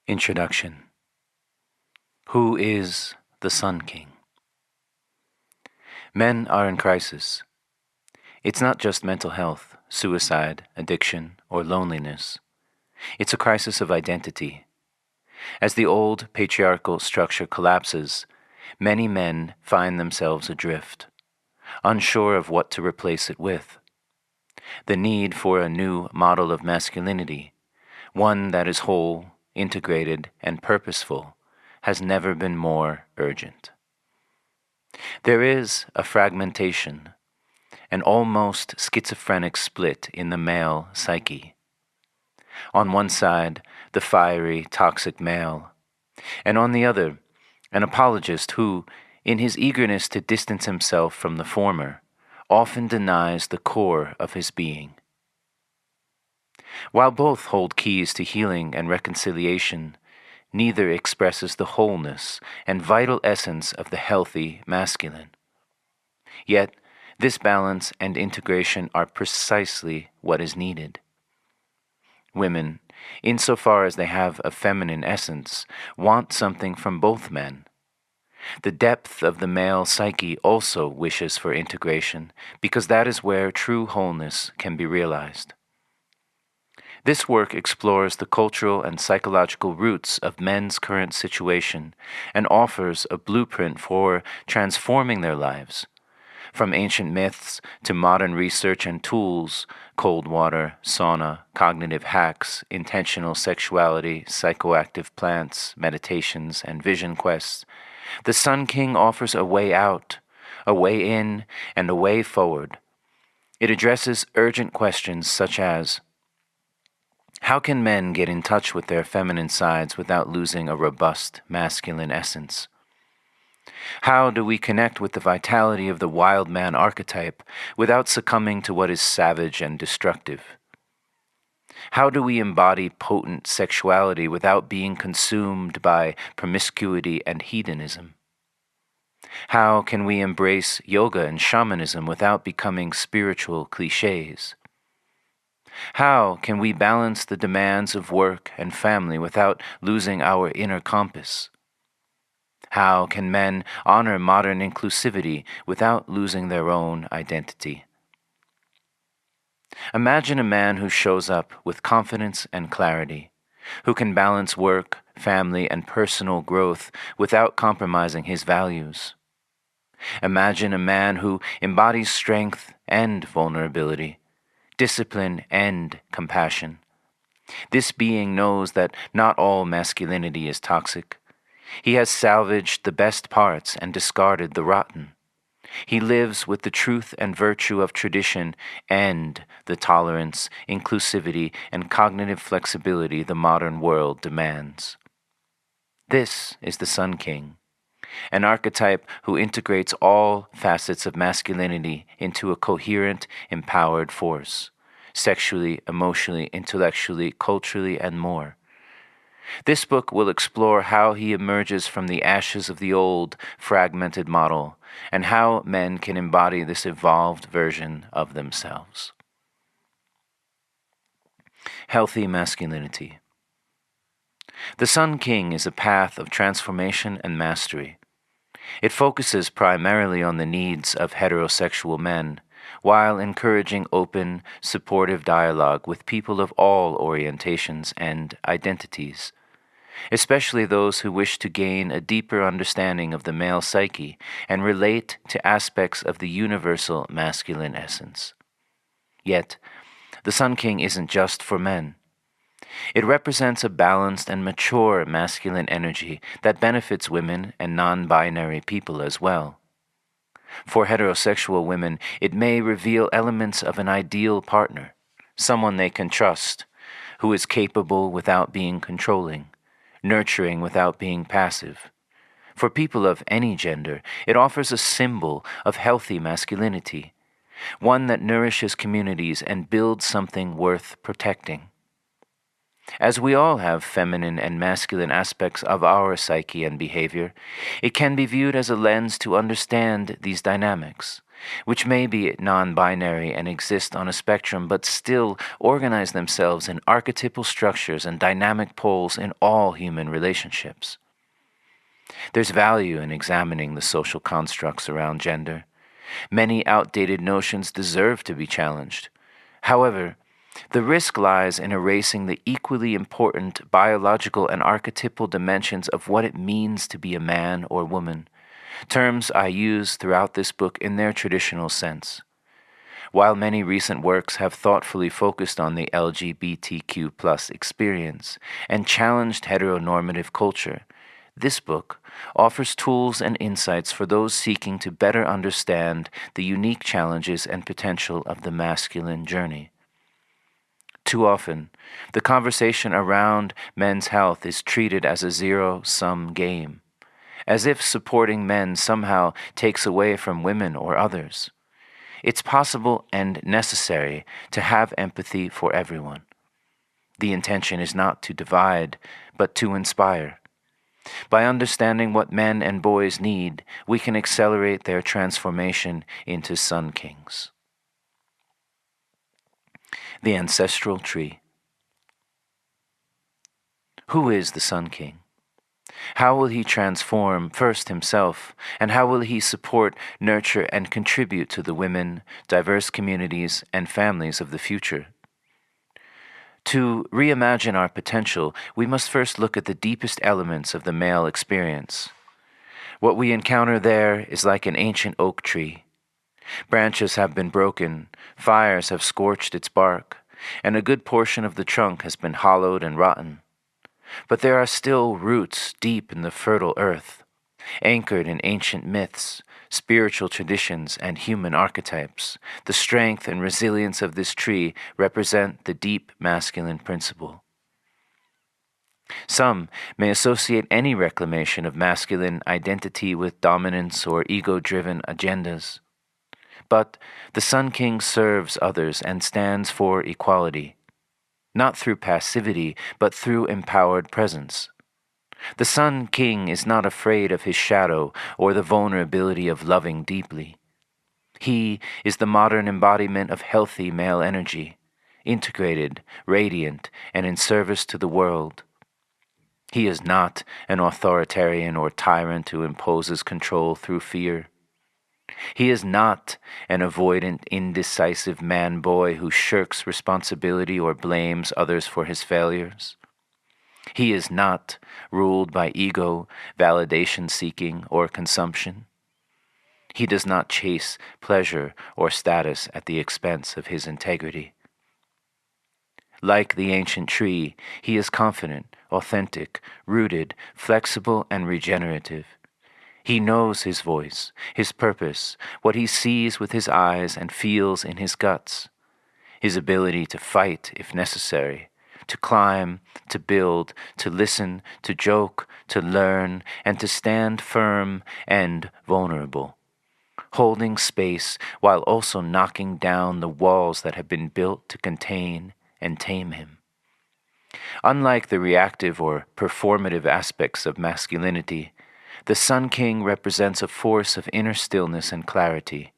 Introduction. Who is the Sun King? Men are in crisis. It's not just mental health, suicide, addiction, or loneliness. It's a crisis of identity. As the old patriarchal structure collapses, many men find themselves adrift, unsure of what to replace it with. The need for a new model of masculinity, one that is whole, integrated, and purposeful, has never been more urgent. There is a fragmentation, an almost schizophrenic split in the male psyche. On one side, the fiery, toxic male, and on the other, an apologist who, in his eagerness to distance himself from the former, often denies the core of his being. While both hold keys to healing and reconciliation, neither expresses the wholeness and vital essence of the healthy masculine. Yet, this balance and integration are precisely what is needed. Women, insofar as they have a feminine essence, want something from both men. The depth of the male psyche also wishes for integration, because that is where true wholeness can be realized. This work explores the cultural and psychological roots of men's current situation and offers a blueprint for transforming their lives. From ancient myths to modern research and tools, cold water, sauna, cognitive hacks, intentional sexuality, psychoactive plants, meditations, and vision quests, the Sun King offers a way out, a way in, and a way forward. It addresses urgent questions such as, how can men get in touch with their feminine sides without losing a robust masculine essence? How do we connect with the vitality of the wild man archetype without succumbing to what is savage and destructive? How do we embody potent sexuality without being consumed by promiscuity and hedonism? How can we embrace yoga and shamanism without becoming spiritual cliches? How can we balance the demands of work and family without losing our inner compass? How can men honor modern inclusivity without losing their own identity? Imagine a man who shows up with confidence and clarity, who can balance work, family, and personal growth without compromising his values. Imagine a man who embodies strength and vulnerability, discipline and compassion. This being knows that not all masculinity is toxic. He has salvaged the best parts and discarded the rotten. He lives with the truth and virtue of tradition and the tolerance, inclusivity, and cognitive flexibility the modern world demands. This is the Sun King, an archetype who integrates all facets of masculinity into a coherent, empowered force, sexually, emotionally, intellectually, culturally, and more. This book will explore how he emerges from the ashes of the old, fragmented model, and how men can embody this evolved version of themselves. Healthy masculinity. The Sun King is a path of transformation and mastery. It focuses primarily on the needs of heterosexual men, while encouraging open, supportive dialogue with people of all orientations and identities, especially those who wish to gain a deeper understanding of the male psyche and relate to aspects of the universal masculine essence. Yet, the Sun King isn't just for men. It represents a balanced and mature masculine energy that benefits women and non-binary people as well. For heterosexual women, it may reveal elements of an ideal partner, someone they can trust, who is capable without being controlling, nurturing without being passive. For people of any gender, it offers a symbol of healthy masculinity, one that nourishes communities and builds something worth protecting. As we all have feminine and masculine aspects of our psyche and behavior, it can be viewed as a lens to understand these dynamics which may be non-binary and exist on a spectrum but still organize themselves in archetypal structures and dynamic poles in all human relationships. There's value in examining the social constructs around gender. Many outdated notions deserve to be challenged. However, the risk lies in erasing the equally important biological and archetypal dimensions of what it means to be a man or woman, terms I use throughout this book in their traditional sense. While many recent works have thoughtfully focused on the LGBTQ+ experience and challenged heteronormative culture, this book offers tools and insights for those seeking to better understand the unique challenges and potential of the masculine journey. Too often, the conversation around men's health is treated as a zero-sum game, as if supporting men somehow takes away from women or others. It's possible and necessary to have empathy for everyone. The intention is not to divide, but to inspire. By understanding what men and boys need, we can accelerate their transformation into Sun Kings. The Ancestral Tree. Who is the Sun King? How will he transform first himself, and how will he support, nurture, and contribute to the women, diverse communities, and families of the future? To reimagine our potential, we must first look at the deepest elements of the male experience. What we encounter there is like an ancient oak tree. Branches have been broken, fires have scorched its bark, and a good portion of the trunk has been hollowed and rotten. But there are still roots deep in the fertile earth, anchored in ancient myths, spiritual traditions, and human archetypes. The strength and resilience of this tree represent the deep masculine principle. Some may associate any reclamation of masculine identity with dominance or ego-driven agendas. But the Sun King serves others and stands for equality, not through passivity, but through empowered presence. The Sun King is not afraid of his shadow or the vulnerability of loving deeply. He is the modern embodiment of healthy male energy, integrated, radiant, and in service to the world. He is not an authoritarian or tyrant who imposes control through fear. He is not an avoidant, indecisive man-boy who shirks responsibility or blames others for his failures. He is not ruled by ego, validation-seeking, or consumption. He does not chase pleasure or status at the expense of his integrity. Like the ancient tree, he is confident, authentic, rooted, flexible, and regenerative. He knows his voice, his purpose, what he sees with his eyes and feels in his guts, his ability to fight if necessary, to climb, to build, to listen, to joke, to learn, and to stand firm and vulnerable, holding space while also knocking down the walls that have been built to contain and tame him. Unlike the reactive or performative aspects of masculinity, the Sun King represents a force of inner stillness and clarity.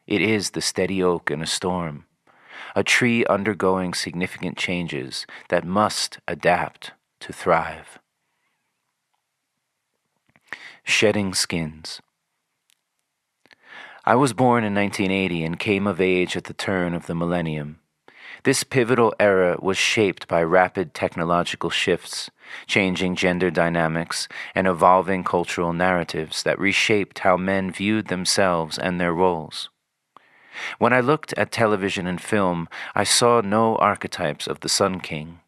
It is the steady oak in a storm, a tree undergoing significant changes that must adapt to thrive. Shedding skins. I was born in 1980 and came of age at the turn of the millennium. This pivotal era was shaped by rapid technological shifts, changing gender dynamics, and evolving cultural narratives that reshaped how men viewed themselves and their roles. When I looked at television and film, I saw no archetypes of the Sun King,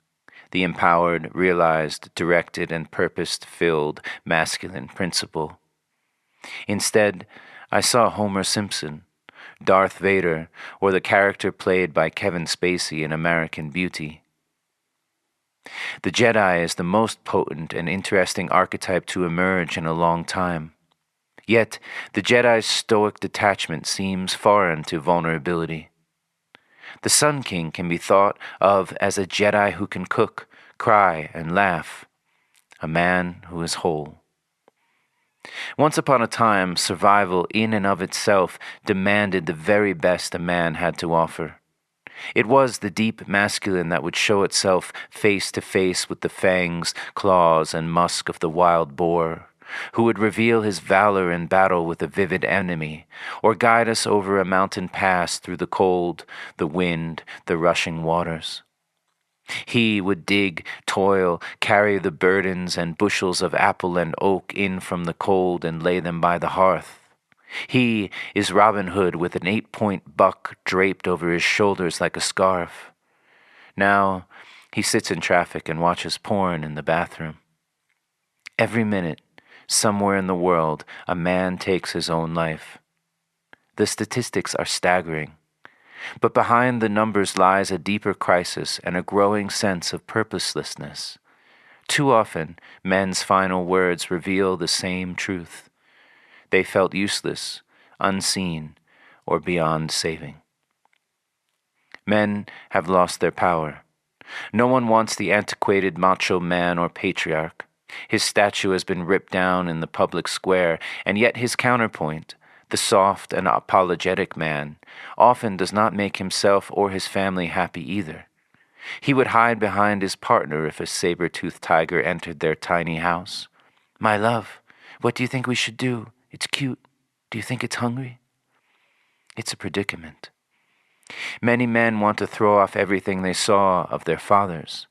the empowered, realized, directed, and purpose-filled masculine principle. Instead, I saw Homer Simpson, Darth Vader, or the character played by Kevin Spacey in American Beauty. The Jedi is the most potent and interesting archetype to emerge in a long time. Yet, the Jedi's stoic detachment seems foreign to vulnerability. The Sun King can be thought of as a Jedi who can cook, cry, and laugh, a man who is whole. Once upon a time, survival in and of itself demanded the very best a man had to offer. It was the deep masculine that would show itself face to face with the fangs, claws, and musk of the wild boar, who would reveal his valor in battle with a vivid enemy, or guide us over a mountain pass through the cold, the wind, the rushing waters. He would dig, toil, carry the burdens and bushels of apple and oak in from the cold and lay them by the hearth. He is Robin Hood with an 8-point buck draped over his shoulders like a scarf. Now he sits in traffic and watches porn in the bathroom. Every minute, somewhere in the world, a man takes his own life. The statistics are staggering. But behind the numbers lies a deeper crisis and a growing sense of purposelessness. Too often, men's final words reveal the same truth. They felt useless, unseen, or beyond saving. Men have lost their power. No one wants the antiquated macho man or patriarch. His statue has been ripped down in the public square, and yet his counterpoint, the soft and apologetic man, often does not make himself or his family happy either. He would hide behind his partner if a saber-toothed tiger entered their tiny house. "My love, what do you think we should do? It's cute. Do you think it's hungry?" It's a predicament. Many men want to throw off everything they saw of their fathers.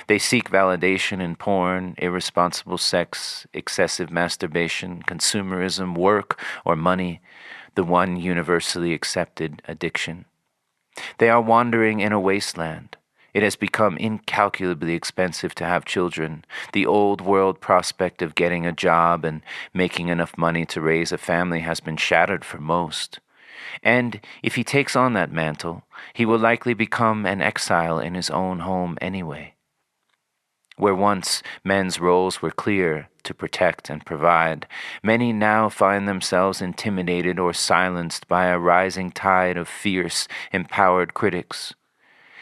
They seek validation in porn, irresponsible sex, excessive masturbation, consumerism, work, or money, the one universally accepted addiction. They are wandering in a wasteland. It has become incalculably expensive to have children. The old world prospect of getting a job and making enough money to raise a family has been shattered for most. And if he takes on that mantle, he will likely become an exile in his own home anyway. Where once men's roles were clear to protect and provide, many now find themselves intimidated or silenced by a rising tide of fierce, empowered critics.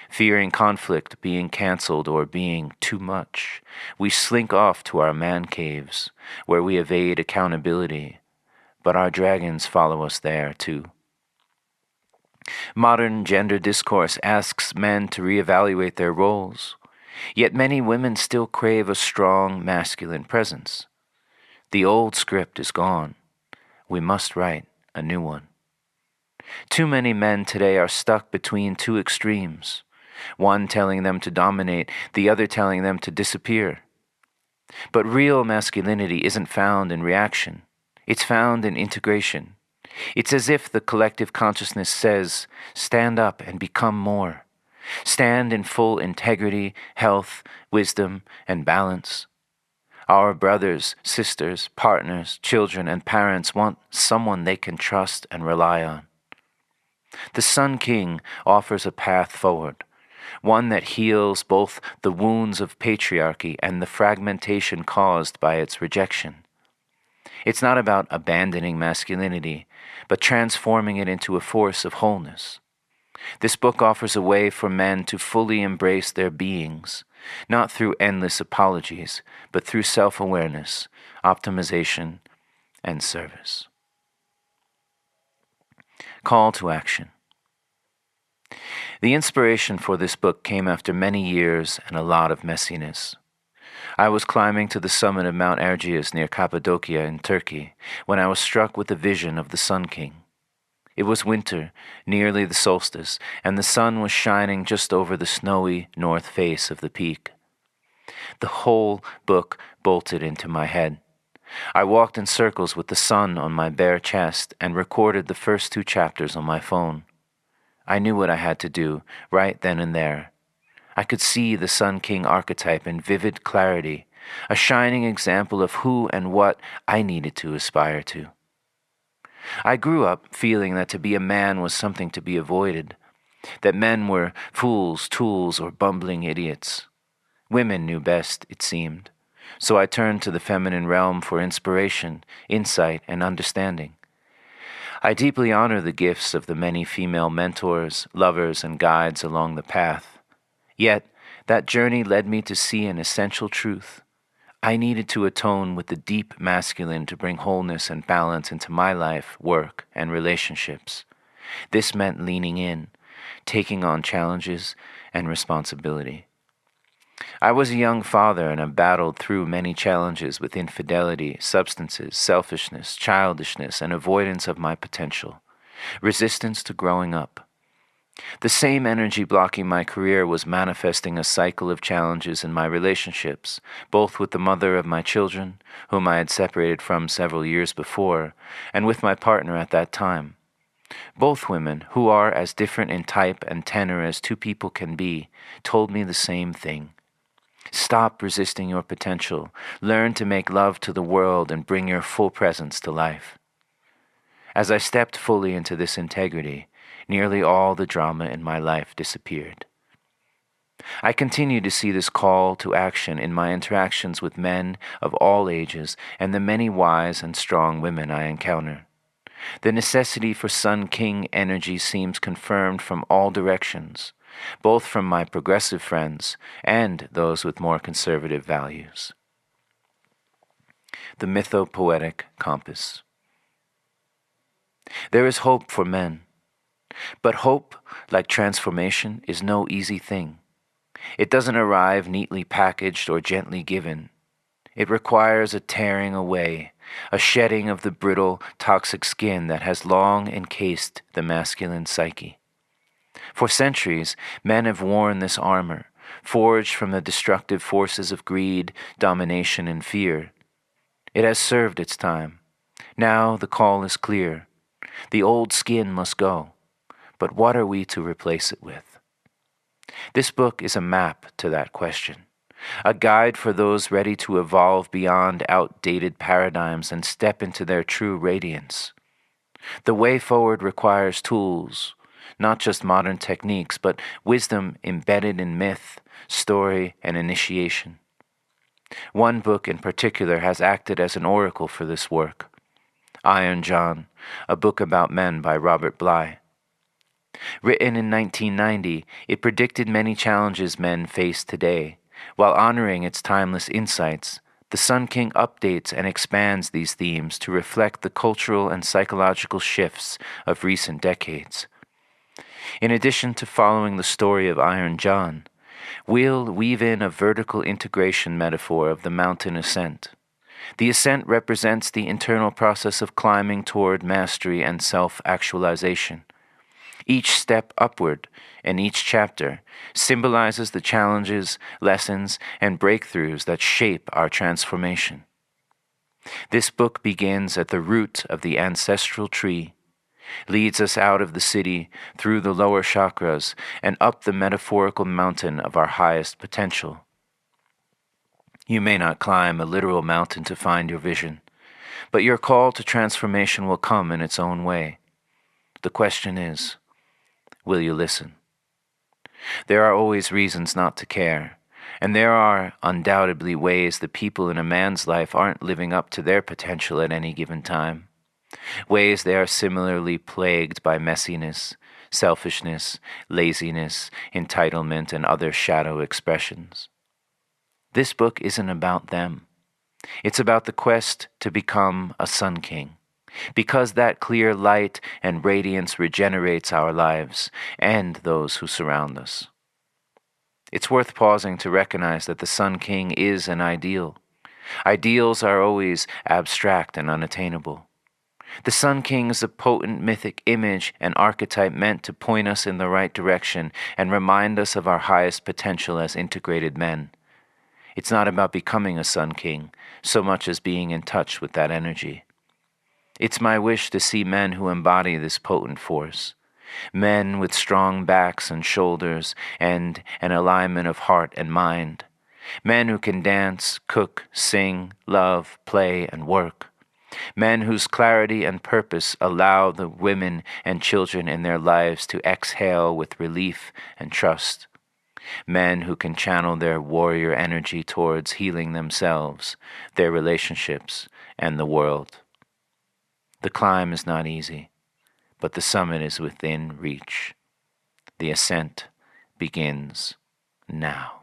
Fearing conflict being canceled or being too much, we slink off to our man caves, where we evade accountability, but our dragons follow us there too. Modern gender discourse asks men to reevaluate their roles. Yet many women still crave a strong masculine presence. The old script is gone. We must write a new one. Too many men today are stuck between two extremes, one telling them to dominate, the other telling them to disappear. But real masculinity isn't found in reaction. It's found in integration. It's as if the collective consciousness says, stand up and become more. Stand in full integrity, health, wisdom, and balance. Our brothers, sisters, partners, children, and parents want someone they can trust and rely on. The Sun King offers a path forward, one that heals both the wounds of patriarchy and the fragmentation caused by its rejection. It's not about abandoning masculinity, but transforming it into a force of wholeness. This book offers a way for men to fully embrace their beings, not through endless apologies, but through self-awareness, optimization, and service. Call to action. The inspiration for this book came after many years and a lot of messiness. I was climbing to the summit of Mount Erciyes near Cappadocia in Turkey when I was struck with a vision of the Sun King. It was winter, nearly the solstice, and the sun was shining just over the snowy north face of the peak. The whole book bolted into my head. I walked in circles with the sun on my bare chest and recorded the first 2 chapters on my phone. I knew what I had to do, right then and there. I could see the Sun King archetype in vivid clarity, a shining example of who and what I needed to aspire to. I grew up feeling that to be a man was something to be avoided, that men were fools, tools, or bumbling idiots. Women knew best, it seemed, so I turned to the feminine realm for inspiration, insight, and understanding. I deeply honor the gifts of the many female mentors, lovers, and guides along the path. Yet, that journey led me to see an essential truth. I needed to atone with the deep masculine to bring wholeness and balance into my life, work, and relationships. This meant leaning in, taking on challenges and responsibility. I was a young father and I battled through many challenges with infidelity, substances, selfishness, childishness, and avoidance of my potential, resistance to growing up. The same energy blocking my career was manifesting a cycle of challenges in my relationships, both with the mother of my children, whom I had separated from several years before, and with my partner at that time. Both women, who are as different in type and tenor as two people can be, told me the same thing. Stop resisting your potential. Learn to make love to the world and bring your full presence to life. As I stepped fully into this integrity, nearly all the drama in my life disappeared. I continue to see this call to action in my interactions with men of all ages and the many wise and strong women I encounter. The necessity for Sun King energy seems confirmed from all directions, both from my progressive friends and those with more conservative values. The Mythopoetic Compass. There is hope for men, but hope, like transformation, is no easy thing. It doesn't arrive neatly packaged or gently given. It requires a tearing away, a shedding of the brittle, toxic skin that has long encased the masculine psyche. For centuries, men have worn this armor, forged from the destructive forces of greed, domination, and fear. It has served its time. Now the call is clear. The old skin must go. But what are we to replace it with? This book is a map to that question, a guide for those ready to evolve beyond outdated paradigms and step into their true radiance. The way forward requires tools, not just modern techniques, but wisdom embedded in myth, story, and initiation. One book in particular has acted as an oracle for this work, Iron John, a book about men by Robert Bly. Written in 1990, it predicted many challenges men face today. While honoring its timeless insights, the Sun King updates and expands these themes to reflect the cultural and psychological shifts of recent decades. In addition to following the story of Iron John, we'll weave in a vertical integration metaphor of the mountain ascent. The ascent represents the internal process of climbing toward mastery and self-actualization. Each step upward and each chapter symbolizes the challenges, lessons, and breakthroughs that shape our transformation. This book begins at the root of the ancestral tree, leads us out of the city, through the lower chakras, and up the metaphorical mountain of our highest potential. You may not climb a literal mountain to find your vision, but your call to transformation will come in its own way. The question is, will you listen? There are always reasons not to care, and there are undoubtedly ways that people in a man's life aren't living up to their potential at any given time. Ways they are similarly plagued by messiness, selfishness, laziness, entitlement, and other shadow expressions. This book isn't about them. It's about the quest to become a Sun King, because that clear light and radiance regenerates our lives and those who surround us. It's worth pausing to recognize that the Sun King is an ideal. Ideals are always abstract and unattainable. The Sun King is a potent mythic image and archetype meant to point us in the right direction and remind us of our highest potential as integrated men. It's not about becoming a Sun King so much as being in touch with that energy. It's my wish to see men who embody this potent force, men with strong backs and shoulders and an alignment of heart and mind, men who can dance, cook, sing, love, play, and work, men whose clarity and purpose allow the women and children in their lives to exhale with relief and trust, men who can channel their warrior energy towards healing themselves, their relationships, and the world. The climb is not easy, but the summit is within reach. The ascent begins now.